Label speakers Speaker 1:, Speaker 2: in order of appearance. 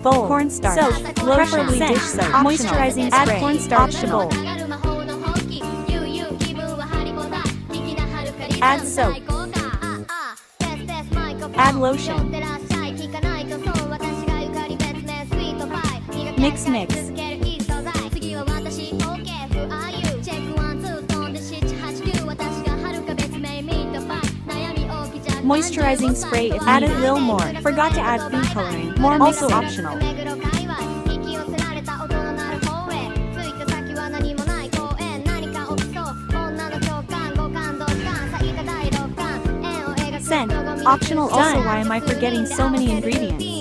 Speaker 1: Bowl.
Speaker 2: Cornstarch.
Speaker 1: Soap.
Speaker 2: Lotion.
Speaker 1: Preferably
Speaker 2: Scent.
Speaker 1: dish soap.
Speaker 2: Optional.
Speaker 1: Moisturizing
Speaker 2: Add
Speaker 1: spray.
Speaker 2: cornstarch to
Speaker 1: Optional.
Speaker 2: bowl.
Speaker 1: Add soap. Add lotion. Mix. Moisturizing spray if
Speaker 2: Add a
Speaker 1: needed.
Speaker 2: little more.
Speaker 1: Forgot to add food coloring.
Speaker 2: More
Speaker 1: Also
Speaker 2: mixing.
Speaker 1: optional. Scent. Optional. Also,
Speaker 2: Done.
Speaker 1: why am I forgetting so many ingredients?